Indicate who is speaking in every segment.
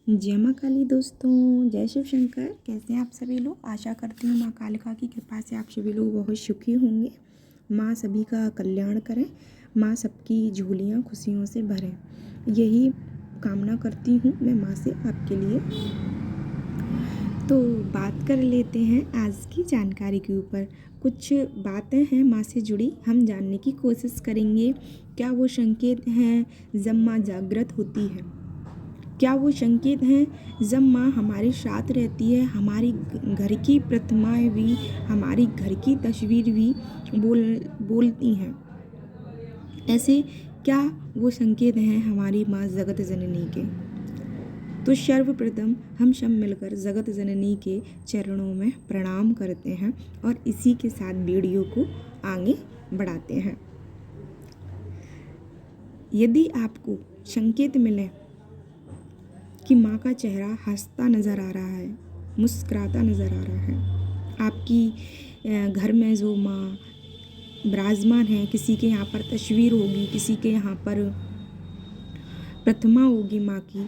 Speaker 1: जय माँ काली दोस्तों, जय शिव शंकर। कैसे हैं आप सभी लोग। आशा करती हूँ माँ कालिका की कृपा से आप सभी लोग बहुत सुखी होंगे। माँ सभी का कल्याण करें, माँ सबकी झोलियाँ खुशियों से भरें, यही कामना करती हूँ मैं माँ से आपके लिए। तो बात कर लेते हैं आज की जानकारी के ऊपर। कुछ बातें हैं माँ से जुड़ी, हम जानने की कोशिश करेंगे। क्या वो संकेत हैं जब माँ जागृत होती है? क्या वो संकेत हैं जब माँ हमारे साथ रहती है? हमारी घर की प्रतिमाएं भी, हमारी घर की तस्वीर भी बोलती हैं। ऐसे क्या वो संकेत हैं हमारी माँ जगत जननी के? तो सर्वप्रथम हम सब मिलकर जगत जननी के चरणों में प्रणाम करते हैं और इसी के साथ वीडियो को आगे बढ़ाते हैं। यदि आपको संकेत मिले कि माँ का चेहरा हंसता नज़र आ रहा है, मुस्कुराता नज़र आ रहा है, आपकी घर में जो माँ विराजमान है, किसी के यहाँ पर तस्वीर होगी, किसी के यहाँ पर प्रतिमा होगी माँ की,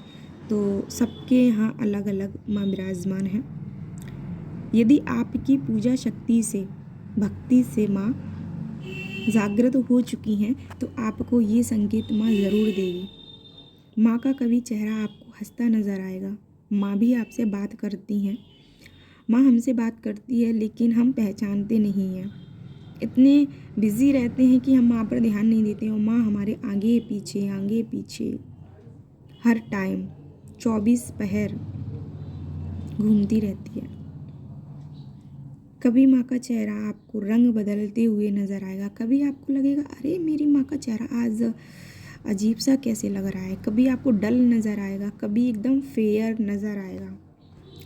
Speaker 1: तो सबके यहाँ अलग अलग माँ विराजमान है। यदि आपकी पूजा शक्ति से, भक्ति से माँ जागृत हो चुकी हैं तो आपको ये संकेत माँ ज़रूर देगी। माँ का कभी चेहरा आपको हंसता नज़र आएगा। माँ भी आपसे बात करती हैं, माँ हमसे बात करती है, लेकिन हम पहचानते नहीं हैं। इतने बिज़ी रहते हैं कि हम माँ पर ध्यान नहीं देते हैं और माँ हमारे आगे पीछे हर टाइम 24 पहर घूमती रहती है। कभी माँ का चेहरा आपको रंग बदलते हुए नज़र आएगा, कभी आपको लगेगा अरे मेरी माँ का चेहरा आज अजीब सा कैसे लग रहा है। कभी आपको डल नज़र आएगा, कभी एकदम फेयर नज़र आएगा,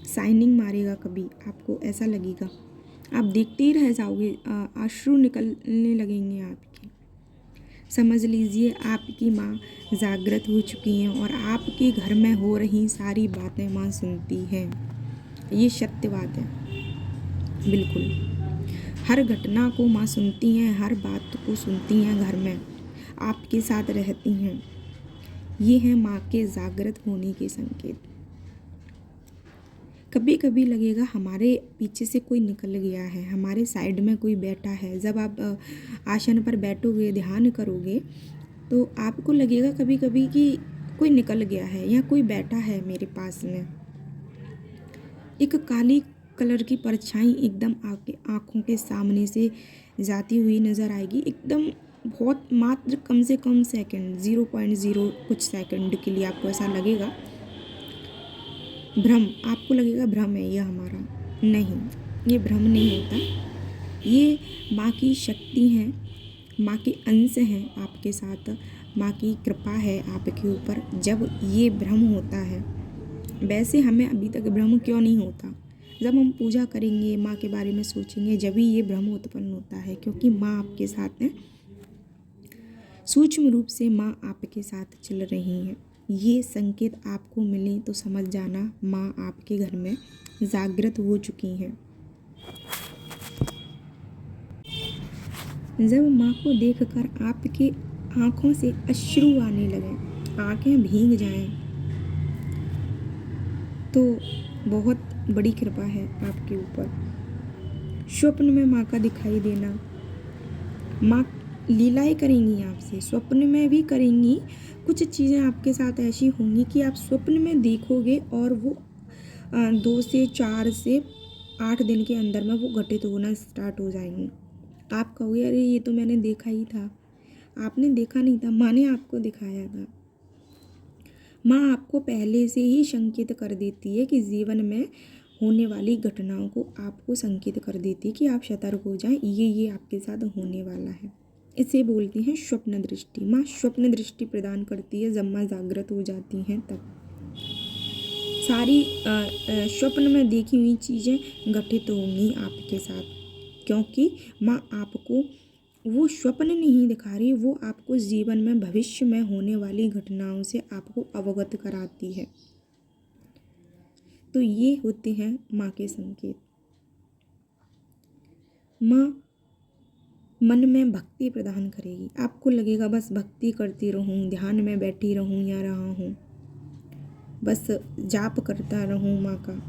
Speaker 1: शाइनिंग मारेगा, कभी आपको ऐसा लगेगा आप देखते ही रह जाओगे, अश्रु निकलने लगेंगे आपके। समझ लीजिए आपकी माँ जागृत हो चुकी हैं और आपके घर में हो रही सारी बातें माँ सुनती हैं। ये सत्य बात है, बिल्कुल। हर घटना को माँ सुनती हैं, हर बात को सुनती हैं, घर में आपके साथ रहती हैं। ये है माँ के जागृत होने के संकेत। कभी कभी लगेगा हमारे पीछे से कोई निकल गया है, हमारे साइड में कोई बैठा है। जब आप आसन पर बैठोगे, ध्यान करोगे, तो आपको लगेगा कभी कभी कि कोई निकल गया है या कोई बैठा है मेरे पास में। एक काली कलर की परछाई एकदम आपके आँखों के सामने से जाती हुई नज़र आएगी, एकदम बहुत मात्र कम से कम सेकंड, 0.0 कुछ सेकंड के लिए आपको ऐसा लगेगा। भ्रम, आपको लगेगा भ्रम है ये हमारा। नहीं, ये भ्रम नहीं होता। ये माँ की शक्ति है, माँ के अंश हैं आपके साथ, माँ की कृपा है आपके ऊपर जब ये भ्रम होता है। वैसे हमें अभी तक भ्रम क्यों नहीं होता? जब हम पूजा करेंगे, माँ के बारे में सोचेंगे, जब ही ये भ्रम उत्पन्न होता है, क्योंकि माँ आपके साथ है। सूक्ष्म रूप से माँ आपके साथ चल रही हैं। ये संकेत आपको मिले तो समझ जाना माँ आपके घर में जागृत हो चुकी हैं। जब माँ को देखकर आपकी आँखों से अश्रु आने लगें, आँखें भीग जाएं, तो बहुत बड़ी कृपा है आपके ऊपर। स्वप्न में माँ का दिखाई देना, माँ लीलाएं करेंगी आपसे, स्वप्न में भी करेंगी। कुछ चीज़ें आपके साथ ऐसी होंगी कि आप स्वप्न में देखोगे और वो 2 से 4 से 8 दिन के अंदर में वो घटित होना स्टार्ट हो जाएंगी। आप कहोगे अरे ये तो मैंने देखा ही था। आपने देखा नहीं था, माँ ने आपको दिखाया था। माँ आपको पहले से ही संकेत कर देती है कि जीवन में होने वाली घटनाओं को आपको संकेत कर देती है कि आप सतर्क हो जाएं, ये आपके साथ होने वाला है। इसे बोलती हैं स्वप्न दृष्टि। माँ स्वप्न दृष्टि प्रदान करती है जब माँ जागृत हो जाती हैं तब। सारी स्वप्न में देखी हुई चीज़ें घटित होंगी आपके साथ, क्योंकि माँ आपको वो स्वप्न नहीं दिखा रही, वो आपको जीवन में भविष्य में होने वाली घटनाओं से आपको अवगत कराती है। तो ये होते हैं माँ के संकेत। माँ मन में भक्ति प्रदान करेगी। आपको लगेगा बस भक्ति करती रहूँ, ध्यान में बैठी रहूँ या रहा हूँ। बस जाप करता रहूं माँ का।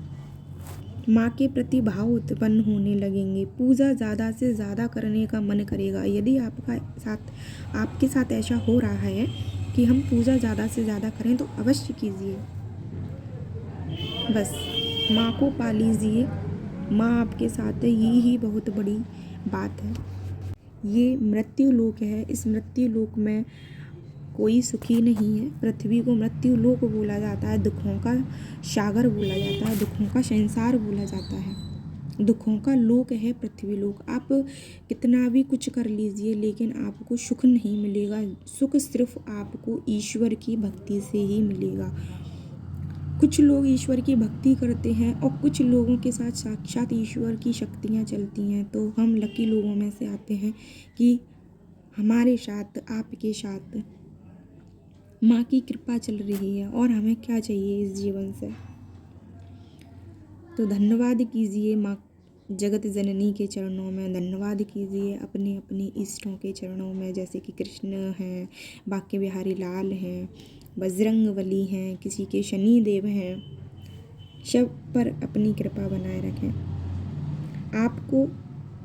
Speaker 1: माँ के प्रति भाव उत्पन्न होने लगेंगे। पूजा ज़्यादा से ज़्यादा करने का मन करेगा। यदि आपके साथ ऐसा हो रहा है कि हम पूजा ज़्यादा से ज़्यादा करें तो अवश्य कीजिए। बस माँ को पा लीजिए, माँ आपके साथ है, यही बहुत बड़ी बात है। ये मृत्यु लोक है, इस मृत्यु लोक में कोई सुखी नहीं है। पृथ्वी को मृत्यु लोक बोला जाता है, दुखों का सागर बोला जाता है, दुखों का संसार बोला जाता है, दुखों का लोक है पृथ्वी लोक। आप कितना भी कुछ कर लीजिए लेकिन आपको सुख नहीं मिलेगा। सुख सिर्फ आपको ईश्वर की भक्ति से ही मिलेगा। कुछ लोग ईश्वर की भक्ति करते हैं और कुछ लोगों के साथ साक्षात ईश्वर की शक्तियाँ चलती हैं। तो हम लकी लोगों में से आते हैं कि हमारे साथ, आपके साथ माँ की कृपा चल रही है और हमें क्या चाहिए इस जीवन से। तो धन्यवाद कीजिए माँ जगत जननी के चरणों में, धन्यवाद कीजिए अपने अपने इष्टों के चरणों में, जैसे कि कृष्ण हैं, बांके बिहारी लाल हैं, बजरंगबली हैं, किसी के शनि देव हैं। सब पर अपनी कृपा बनाए रखें। आपको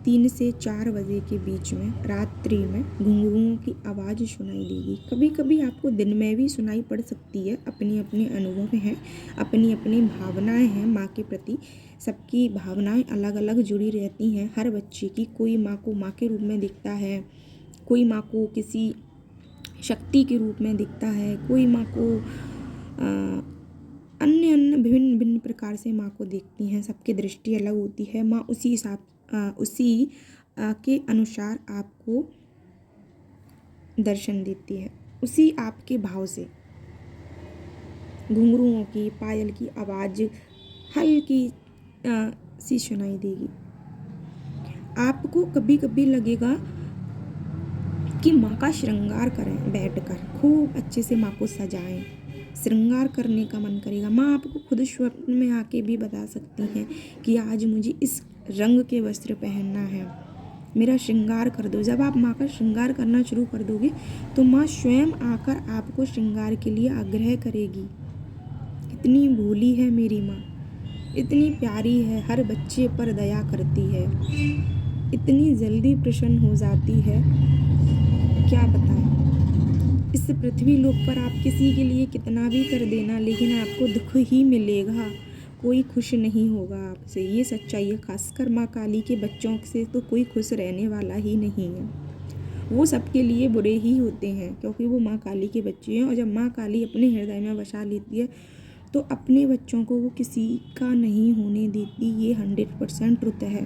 Speaker 1: 3 से 4 बजे के बीच में रात्रि में घुंघरुओं की आवाज़ सुनाई देगी। कभी कभी आपको दिन में भी सुनाई पड़ सकती है। अपने अपने अनुभव हैं, अपनी अपनी भावनाएं हैं माँ के प्रति। सबकी भावनाएं अलग अलग जुड़ी रहती हैं हर बच्चे की। कोई माँ को माँ के रूप में दिखता है, कोई माँ को किसी शक्ति के रूप में दिखता है, कोई माँ को अन्य अन्य विभिन्न भिन्न प्रकार से माँ को देखती हैं। सबकी दृष्टि अलग होती है। माँ उसी के अनुसार आपको दर्शन देती है, उसी आपके भाव से। घुंघरुओं की, पायल की आवाज़ हल्की सी सुनाई देगी। आपको कभी कभी लगेगा कि माँ का श्रृंगार करें, बैठकर खूब अच्छे से माँ को सजाएं, श्रृंगार करने का मन करेगा। माँ आपको खुद स्वप्न में आके भी बता सकती हैं कि आज मुझे इस रंग के वस्त्र पहनना है, मेरा श्रृंगार कर दो। जब आप माँ का श्रृंगार करना शुरू कर दोगे तो माँ स्वयं आकर आपको श्रृंगार के लिए आग्रह करेगी। इतनी भोली है मेरी माँ, इतनी प्यारी है, हर बच्चे पर दया करती है, इतनी जल्दी प्रसन्न हो जाती है, क्या बताएं। इस पृथ्वी लोक पर आप किसी के लिए कितना भी कर देना लेकिन आपको दुख ही मिलेगा, कोई खुश नहीं होगा आपसे। ये सच्चाई है। खासकर माँ काली के बच्चों से तो कोई खुश रहने वाला ही नहीं है। वो सबके लिए बुरे ही होते हैं क्योंकि वो माँ काली के बच्चे हैं। और जब माँ काली अपने हृदय में बसा लेती है तो अपने बच्चों को वो किसी का नहीं होने देती। ये 100% ट्रुथ है।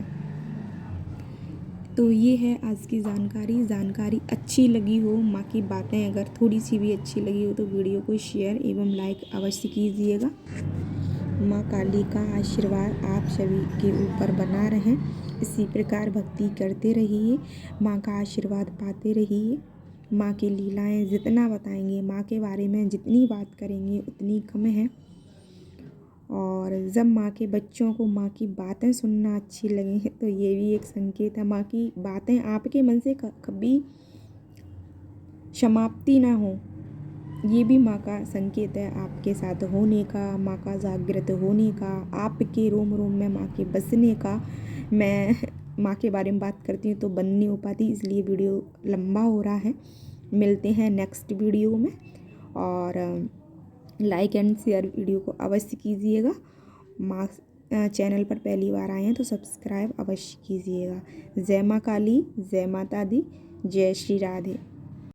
Speaker 1: तो ये है आज की जानकारी अच्छी लगी हो, माँ की बातें अगर थोड़ी सी भी अच्छी लगी हो तो वीडियो को शेयर एवं लाइक अवश्य कीजिएगा। माँ काली का आशीर्वाद आप सभी के ऊपर बना रहे। इसी प्रकार भक्ति करते रहिए, माँ का आशीर्वाद पाते रहिए। माँ की लीलाएं जितना बताएंगे, माँ के बारे में जितनी बात करेंगे उतनी कम है। और जब माँ के बच्चों को माँ की बातें सुनना अच्छी लगे तो ये भी एक संकेत है। माँ की बातें आपके मन से कभी समाप्ति ना हो, ये भी माँ का संकेत है आपके साथ होने का, माँ का जागृत होने का, आपके रोम रोम में माँ के बसने का। मैं माँ के बारे में बात करती हूँ तो बन नहीं हो पाती, इसलिए वीडियो लंबा हो रहा है। मिलते हैं नेक्स्ट वीडियो में और लाइक एंड शेयर वीडियो को अवश्य कीजिएगा। माँ चैनल पर पहली बार आए हैं तो सब्सक्राइब अवश्य कीजिएगा। जय माँ काली, जय माता दी, जय श्री राधे।